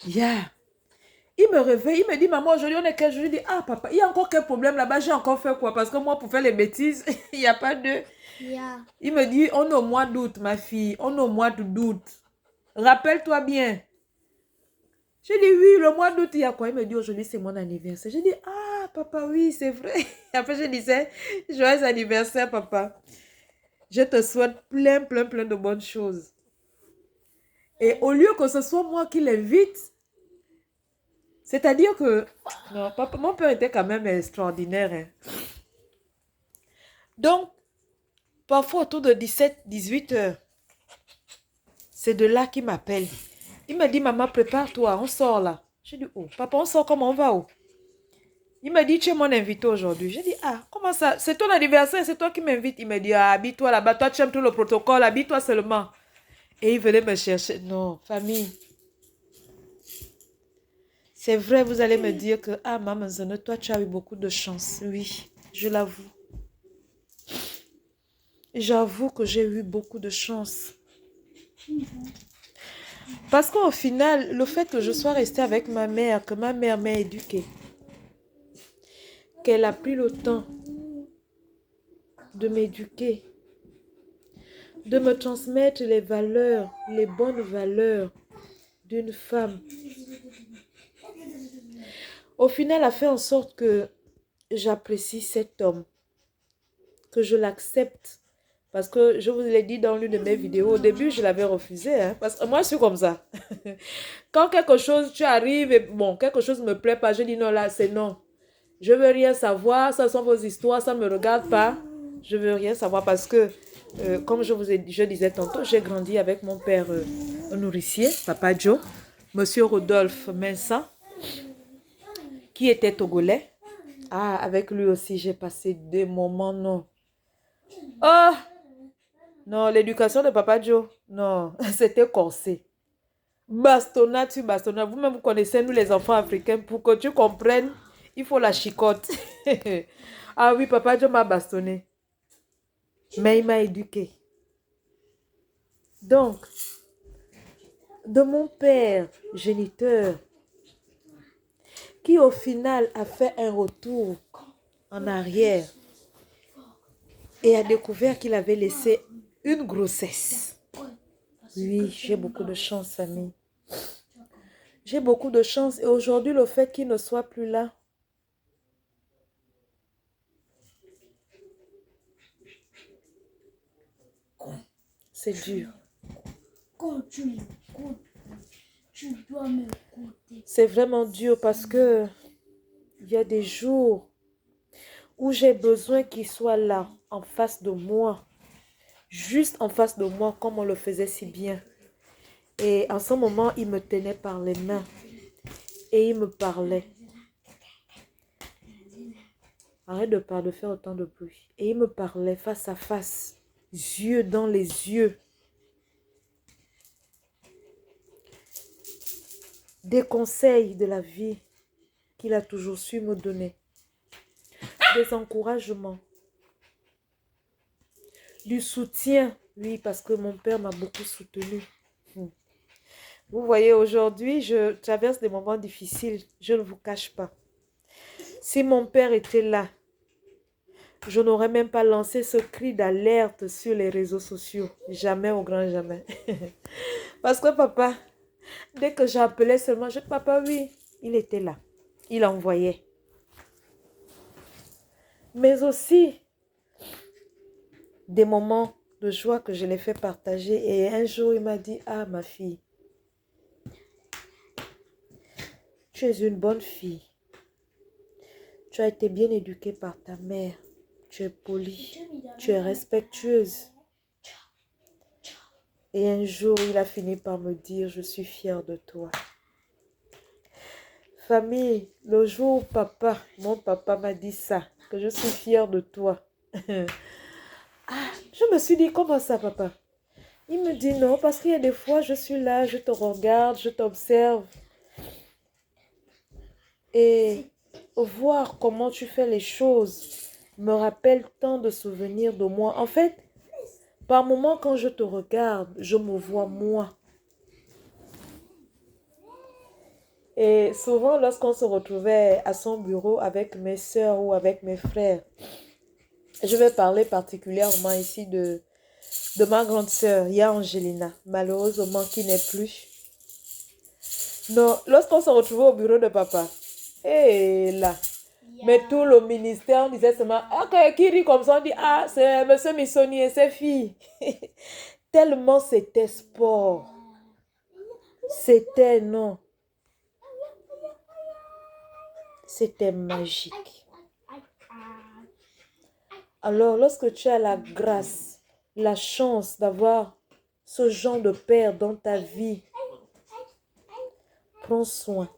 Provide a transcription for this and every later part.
Yeah. Il me réveille, il me dit, maman, aujourd'hui, on est quel jour? Je lui dis, ah, papa, il y a encore quel problème là-bas? J'ai encore fait quoi? Parce que moi, pour faire les bêtises, il n'y a pas de... Yeah. Il me dit, on est au mois d'août, ma fille. On est au mois d'août. Rappelle-toi bien. Je dis, oui, le mois d'août, il y a quoi? Il me dit, aujourd'hui, c'est mon anniversaire. Je dis, ah, papa, oui, c'est vrai. Après, je disais, joyeux anniversaire, papa. Je te souhaite plein, plein, plein de bonnes choses. Et au lieu que ce soit moi qui l'invite, c'est-à-dire que non, papa, mon père était quand même extraordinaire. Hein. Donc, parfois autour de 17, 18 heures, c'est de là qu'il m'appelle. Il me dit, maman, prépare-toi, on sort là. Je dis, oh, papa, on sort comment on va où? Il me dit, tu es mon invité aujourd'hui. Je dis, ah, comment ça? C'est ton anniversaire, c'est toi qui m'invites. Il me dit, ah, habille-toi là-bas, toi tu aimes tout le protocole, habille-toi seulement. Et il venait me chercher. Non, famille. C'est vrai, vous allez me dire que, ah, maman Zone, toi tu as eu beaucoup de chance. Oui, je l'avoue. J'avoue que j'ai eu beaucoup de chance. Parce qu'au final, le fait que je sois restée avec ma mère, que ma mère m'a éduquée, qu'elle a pris le temps de m'éduquer, de me transmettre les valeurs, les bonnes valeurs d'une femme, au final a fait en sorte que j'apprécie cet homme, que je l'accepte. Parce que je vous l'ai dit dans l'une de mes vidéos, au début, je l'avais refusé. Hein, parce que moi, je suis comme ça. Quand quelque chose, tu arrives et bon, quelque chose ne me plaît pas, je dis non, là, c'est non. Je veux rien savoir, ça sont vos histoires, ça ne me regarde pas. Je veux rien savoir parce que, comme je disais tantôt, j'ai grandi avec mon père nourricier, Papa Joe, Monsieur Rodolphe Mensa, qui était togolais. Ah, avec lui aussi, j'ai passé des moments, non. Oh, non, l'éducation de Papa Joe, non, c'était corsé. Bastonnade sur bastonnade. Vous-même, vous connaissez, nous les enfants africains, pour que tu comprennes, il faut la chicotte. Ah oui, Papa Joe m'a bastonné. Mais il m'a éduqué. Donc, de mon père géniteur, qui au final a fait un retour en arrière et a découvert qu'il avait laissé une grossesse. Oui, j'ai beaucoup de chance, famille. J'ai beaucoup de chance et aujourd'hui, le fait qu'il ne soit plus là, c'est dur. Tu dois m'écouter. C'est vraiment dur parce que il y a des jours où j'ai besoin qu'il soit là, en face de moi. Juste en face de moi, comme on le faisait si bien. Et en ce moment, il me tenait par les mains. Et il me parlait. Arrête de faire autant de bruit. Et il me parlait face à face. Yeux dans les yeux. Des conseils de la vie qu'il a toujours su me donner. Des encouragements. Du soutien. Oui, parce que mon père m'a beaucoup soutenu. Vous voyez, aujourd'hui, je traverse des moments difficiles. Je ne vous cache pas. Si mon père était là, je n'aurais même pas lancé ce cri d'alerte sur les réseaux sociaux. Jamais au grand jamais. Parce que papa, dès que j'appelais seulement, papa, oui, il était là. Il envoyait. Mais aussi, des moments de joie que je l'ai fait partager. Et un jour, il m'a dit, ah, ma fille, tu es une bonne fille. Tu as été bien éduquée par ta mère. Tu es polie. Tu es respectueuse. Et un jour, il a fini par me dire, je suis fière de toi. Famille, le jour où mon papa m'a dit ça, que je suis fière de toi. Ah, je me suis dit, comment ça, papa? Il me dit non, parce qu'il y a des fois, je suis là, je te regarde, je t'observe. Et voir comment tu fais les choses me rappelle tant de souvenirs de moi. En fait, par moments, quand je te regarde, je me vois moi. Et souvent, lorsqu'on se retrouvait à son bureau avec mes soeurs ou avec mes frères, je vais parler particulièrement ici de ma grande sœur, il y a Angelina, malheureusement qui n'est plus. Non, lorsqu'on se retrouvait au bureau de papa, et là, mais tout le ministère, on disait seulement, ok, qui rit comme ça, on dit, ah, c'est monsieur Missoni et ses filles. Tellement c'était sport. C'était, non, c'était magique. Alors, lorsque tu as la grâce, la chance d'avoir ce genre de père dans ta vie, prends soin.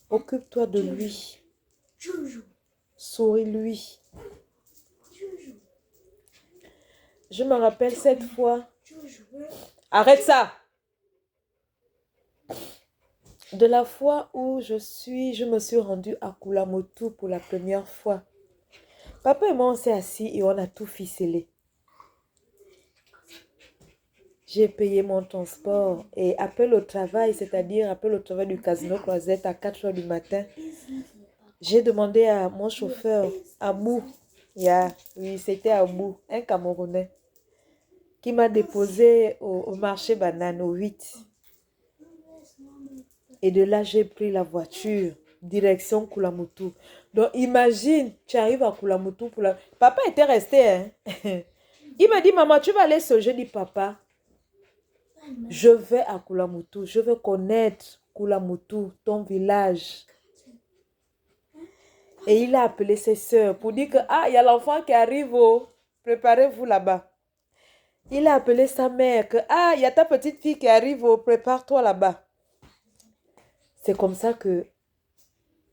Occupe-toi de lui. Souris-lui. Je me rappelle cette fois. Arrête ça! De la fois où je me suis rendue à Kulamotu pour la première fois. Papa et moi, on s'est assis et on a tout ficelé. J'ai payé mon transport et appel au travail, c'est-à-dire appel au travail du Casino Croisette à 4 h du matin. J'ai demandé à mon chauffeur, Abou, oui, c'était Abou, un Camerounais, qui m'a déposé au marché banane au 8. Et de là, j'ai pris la voiture, direction Kulamotu. Donc, imagine, tu arrives à Kulamotu pour la... Papa était resté, hein. Il m'a dit, maman, tu vas aller seul. J'ai dit, papa, je vais à Kulamotu. Je veux connaître Kulamotu, ton village. Et il a appelé ses soeurs pour dire que, ah, il y a l'enfant qui arrive, oh, préparez-vous là-bas. Il a appelé sa mère que, ah, il y a ta petite fille qui arrive, oh, prépare-toi là-bas. C'est comme ça que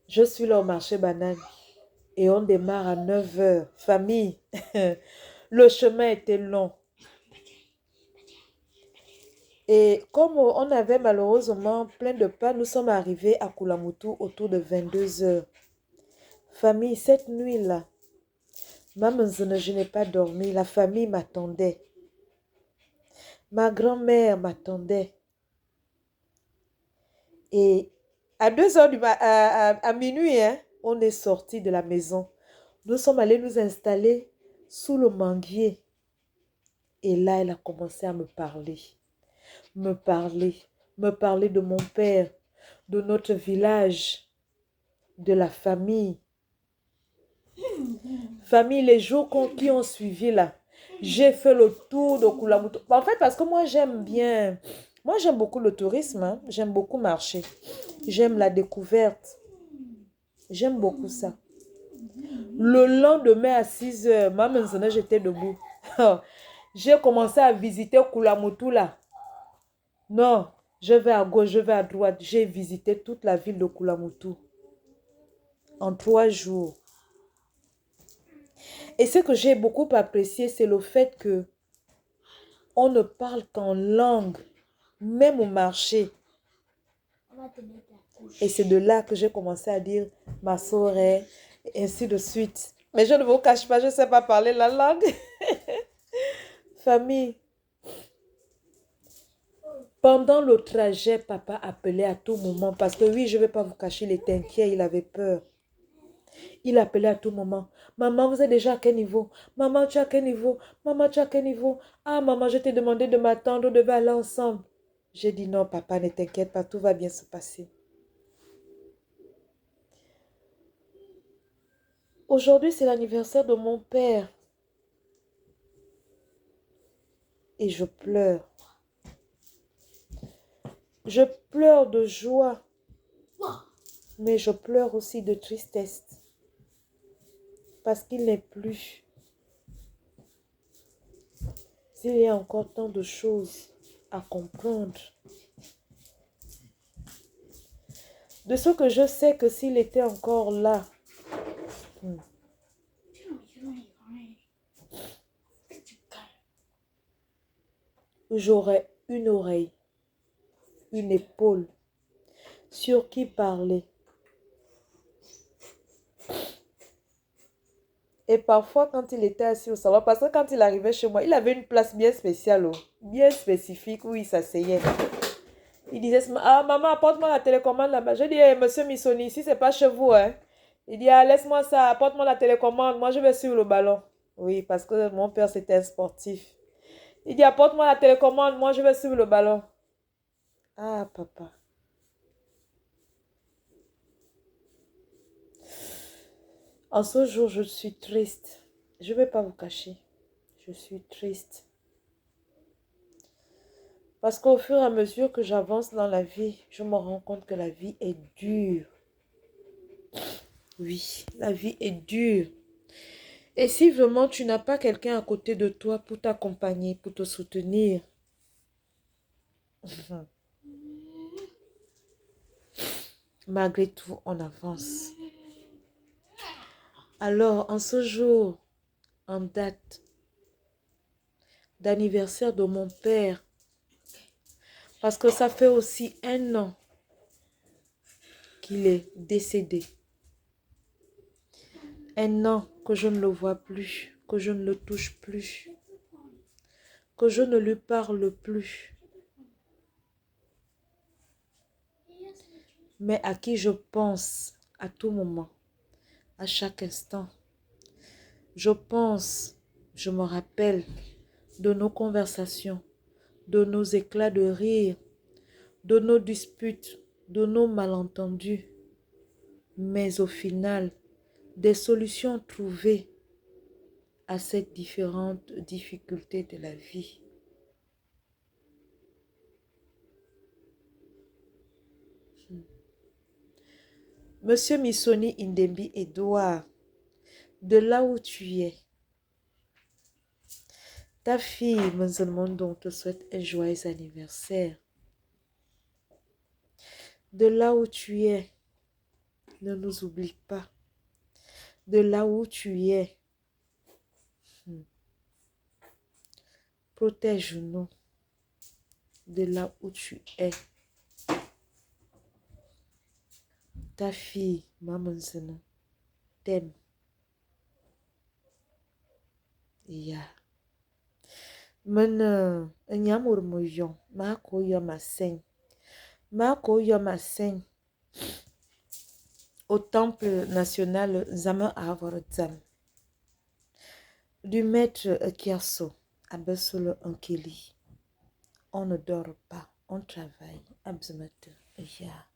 je suis là au marché banane et on démarre à 9 h. Famille, le chemin était long. Et comme on avait malheureusement plein de pas, nous sommes arrivés à Kulamotu autour de 22 h. Famille, cette nuit-là, maman, je n'ai pas dormi. La famille m'attendait. Ma grand-mère m'attendait. Et à 2 h à minuit, hein, on est sorti de la maison. Nous sommes allés nous installer sous le manguier. Et là, elle a commencé à me parler. Me parler de mon père, de notre village, de la famille. Famille, les jours qui ont suivi là, j'ai fait le tour de Kulamotu. En fait, parce que moi, j'aime beaucoup le tourisme, hein. J'aime beaucoup marcher. J'aime la découverte. J'aime beaucoup ça. Le lendemain à 6 h, maman, j'étais debout. J'ai commencé à visiter Kulamotu là. Non, je vais à gauche, je vais à droite. J'ai visité toute la ville de Kulamotu en 3 jours. Et ce que j'ai beaucoup apprécié, c'est le fait que on ne parle qu'en langue, même au marché. Et c'est de là que j'ai commencé à dire ma soeur et ainsi de suite. Mais je ne vous cache pas, je ne sais pas parler la langue. Famille. Pendant le trajet, papa appelait à tout moment. Parce que oui, je ne vais pas vous cacher, il était inquiet, il avait peur. Il appelait à tout moment. Maman, vous êtes déjà à quel niveau? Maman, tu as quel niveau? Maman, tu as quel niveau? Ah, maman, je t'ai demandé de m'attendre, on devait aller ensemble. J'ai dit non, papa, ne t'inquiète pas, tout va bien se passer. Aujourd'hui, c'est l'anniversaire de mon père. Et je pleure. Je pleure de joie. Mais je pleure aussi de tristesse. Parce qu'il n'est plus. S'il y a encore tant de choses à comprendre. De ce que je sais que s'il était encore là, j'aurais une oreille, une épaule, sur qui parler. Et parfois, quand il était assis au salon, parce que quand il arrivait chez moi, il avait une place bien spéciale, bien spécifique où il s'asseyait. Il disait, ah maman, apporte-moi la télécommande là-bas. Je dis, hey, monsieur Missoni, si c'est pas chez vous, hein. Il dit, ah, laisse-moi ça, apporte-moi la télécommande, moi je vais suivre le ballon. Oui, parce que mon père c'était un sportif. Il dit, apporte-moi la télécommande, moi je vais suivre le ballon. Ah, papa. En ce jour, je suis triste. Je ne vais pas vous cacher. Je suis triste. Parce qu'au fur et à mesure que j'avance dans la vie, je me rends compte que la vie est dure. Oui, la vie est dure. Et si vraiment tu n'as pas quelqu'un à côté de toi pour t'accompagner, pour te soutenir, malgré tout, on avance. Alors, en ce jour, en date d'anniversaire de mon père, parce que ça fait aussi 1 an qu'il est décédé. 1 an que je ne le vois plus, que je ne le touche plus, que je ne lui parle plus, mais à qui je pense à tout moment, à chaque instant. Je pense, je me rappelle de nos conversations, de nos éclats de rire, de nos disputes, de nos malentendus, mais au final, des solutions trouvées à ces différentes difficultés de la vie. Monsieur Missoni Ndembi Edouard, de là où tu es, ta fille Manzelmondo te souhaite un joyeux anniversaire. De là où tu es, ne nous oublie pas. De là où tu es, protège-nous. De là où tu es, ta fille Mamanzeno t'aime. Ya. Mene enyamur moyon, ma ko yo ma seigne. Ma ko yo ma seigne. Au temple national Zama Avorodzam. Du maître Kiaso à Bessolo Ankeli. On ne dort pas, on travaille. Abzumate. Ya.